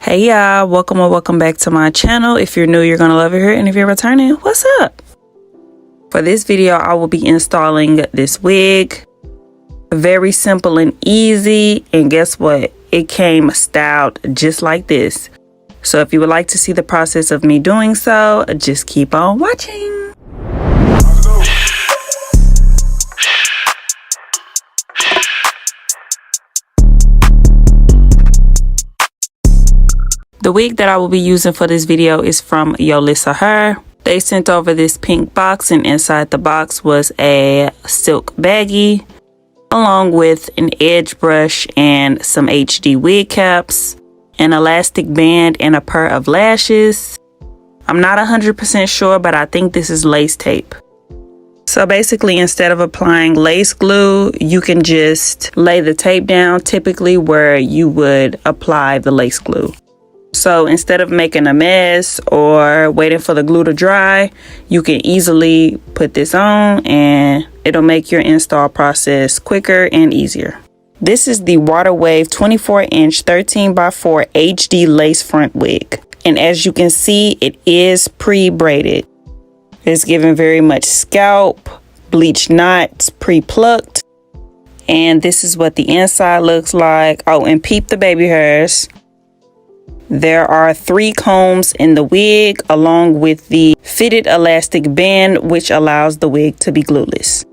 Hey y'all, welcome or welcome back to my channel. If you're new, you're gonna love it here, and if you're returning, what's up? For this video, I will be installing this wig. Very simple and easy, and guess what? It came styled just like this. So if you would like to see the process of me doing so, just keep on watching. The wig that I will be using for this video is from Yolissa hair. They sent over this pink box, and inside the box was a silk baggie along with an edge brush and some HD wig caps, an elastic band, and a pair of lashes. I'm not 100% sure, but I think this is lace tape. So basically, instead of applying lace glue, you can just lay the tape down typically where you would apply the lace glue. So instead of making a mess or waiting for the glue to dry, you can easily put this on and it'll make your install process quicker and easier. This is the Water Wave 24-inch 13x4 HD lace front wig. And as you can see, it is pre-braided. It's given very much scalp, bleach knots, pre-plucked. And this is what the inside looks like. Oh, and peep the baby hairs. There are 3 combs in the wig along with the fitted elastic band, which allows the wig to be glueless.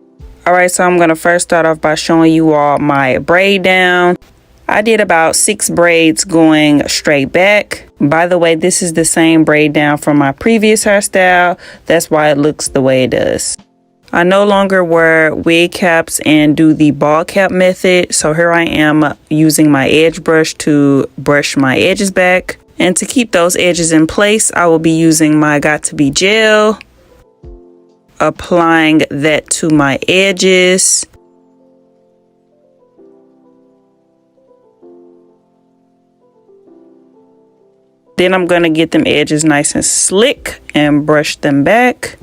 Alright, so I'm going to first start off by showing you all my braid down. I did about 6 braids going straight back. By the way, this is the same braid down from my previous hairstyle. That's why it looks the way it does. I no longer wear wig caps and do the ball cap method, so here I am using my edge brush to brush my edges back. And to keep those edges in place, I will be using my Got To Be gel, applying that to my edges. Then I'm going to get them edges nice and slick and brush them back.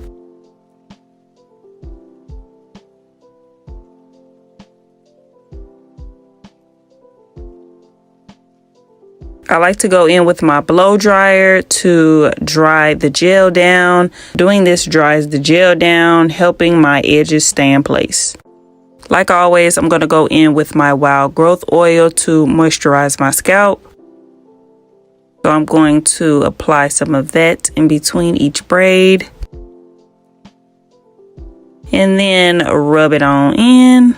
I like to go in with my blow dryer to dry the gel down. Doing this dries the gel down, helping my edges stay in place. Like always, I'm going to go in with my Wild Growth oil to moisturize my scalp. So I'm going to apply some of that in between each braid. And then rub it on in.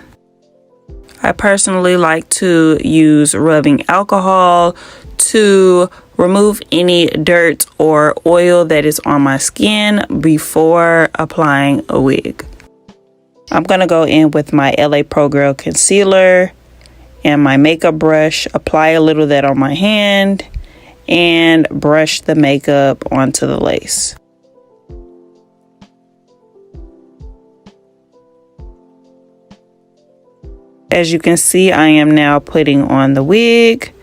I personally like to use rubbing alcohol to remove any dirt or oil that is on my skin before applying a wig. I'm going to go in with my LA Pro Girl concealer and my makeup brush, apply a little of that on my hand, and brush the makeup onto the lace. As you can see, I am now putting on the wig.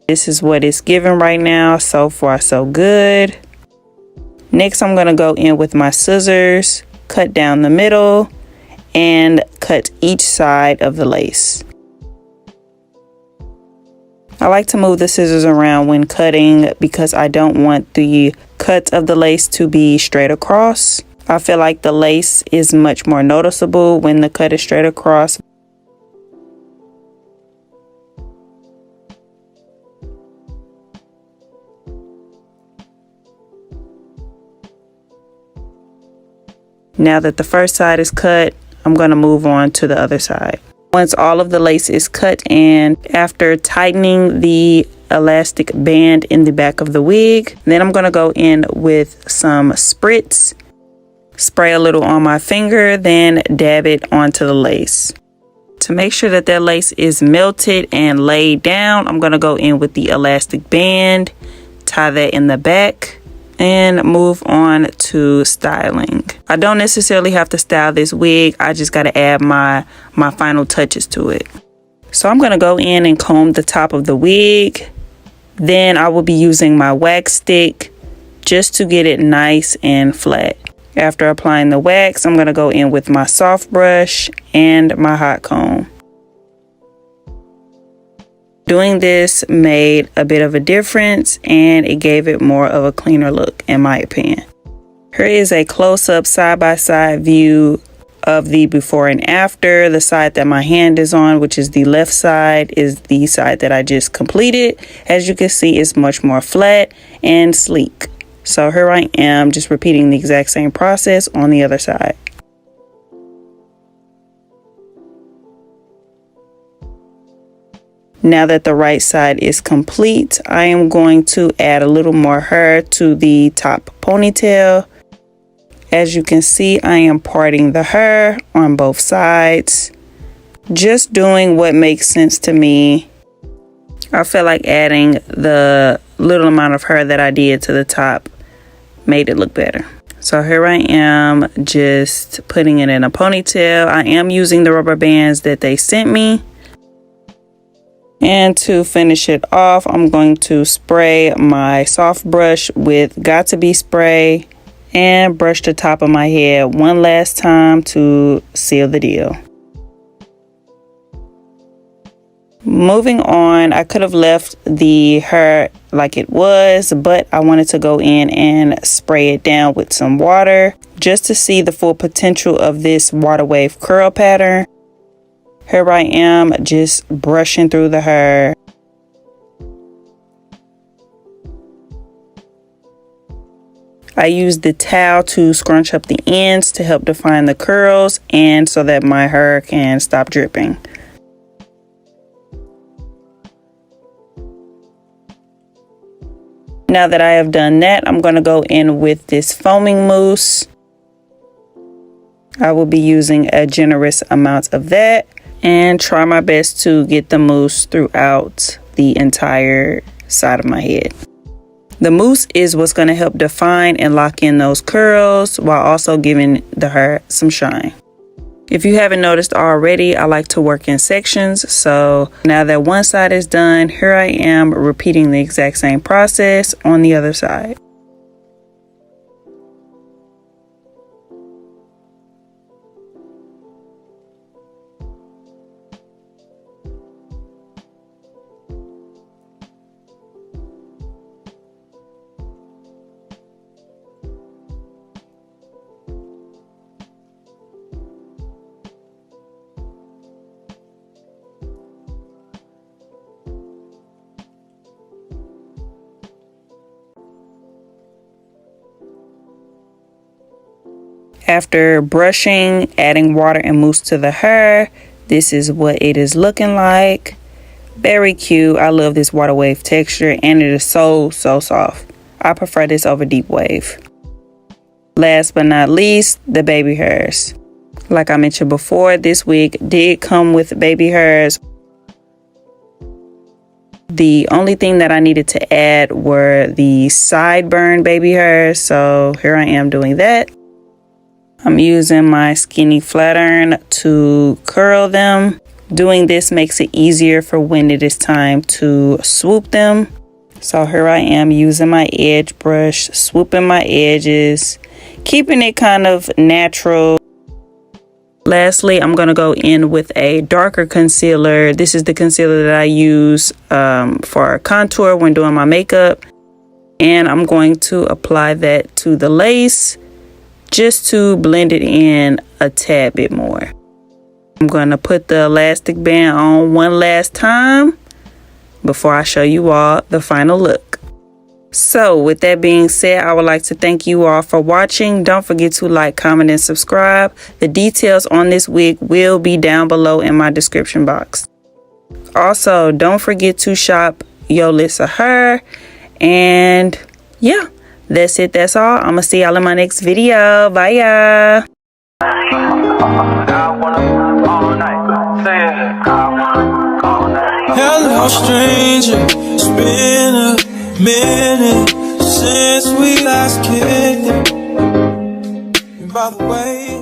This is what it's giving right now. So far, so good. Next, I'm going to go in with my scissors, cut down the middle, and cut each side of the lace. I like to move the scissors around when cutting because I don't want the cut of the lace to be straight across. I feel like the lace is much more noticeable when the cut is straight across. Now that the first side is cut, I'm going to move on to the other side. Once all of the lace is cut and after tightening the elastic band in the back of the wig, then I'm going to go in with some spritz, spray a little on my finger, then dab it onto the lace. To make sure that that lace is melted and laid down, I'm going to go in with the elastic band, tie that in the back, and move on to styling. I don't necessarily have to style this wig. I just got to add my final touches to it. So I'm going to go in and comb the top of the wig. Then I will be using my wax stick just to get it nice and flat. After applying the wax, I'm going to go in with my soft brush and my hot comb. Doing this made a bit of a difference, and it gave it more of a cleaner look in my opinion. Here is a close-up side-by-side view of the before and after. The side that my hand is on, which is the left side, is the side that I just completed. As you can see, it's much more flat and sleek. So here I am just repeating the exact same process on the other side. Now that the right side is complete, I am going to add a little more hair to the top ponytail. As you can see, I am parting the hair on both sides, just doing what makes sense to me. I feel like adding the little amount of hair that I did to the top made it look better. So here I am just putting it in a ponytail. I am using the rubber bands that they sent me. And to finish it off, I'm going to spray my soft brush with Got To Be spray and brush the top of my head one last time to seal the deal. Moving on, I could have left the hair like it was, but I wanted to go in and spray it down with some water just to see the full potential of this water wave curl pattern. Here I am just brushing through the hair. I used the towel to scrunch up the ends to help define the curls and so that my hair can stop dripping. Now that I have done that, I'm going to go in with this foaming mousse. I will be using a generous amount of that and try my best to get the mousse throughout the entire side of my head. The mousse is what's going to help define and lock in those curls while also giving the hair some shine. If you haven't noticed already, I like to work in sections. So now that one side is done, here I am repeating the exact same process on the other side. After brushing, adding water and mousse to the hair, this is what it is looking like. Very cute. I love this water wave texture and it is so soft. I prefer this over deep wave. Last but not least, the baby hairs. Like I mentioned before, this wig did come with baby hairs. The only thing that I needed to add were the sideburn baby hairs, so here I am doing that. I'm using my skinny flat iron to curl them. Doing this makes it easier for when it is time to swoop them. So here I am using my edge brush, swooping my edges, keeping it kind of natural. Lastly, I'm going to go in with a darker concealer. This is the concealer that I use for contour when doing my makeup. And I'm going to apply that to the lace just to blend it in a tad bit more. I'm going to put the elastic band on one last time before I show you all the final look. So with that being said, I would like to thank you all for watching. Don't forget to like, comment, and subscribe. The details on this wig will be down below in my description box. Also, don't forget to shop Yolissa hair. And yeah, that's it. That's all. I'm going to see y'all in my next video. Bye, y'all. Hello, stranger. It's been a minute since we last kicked it. And by the way,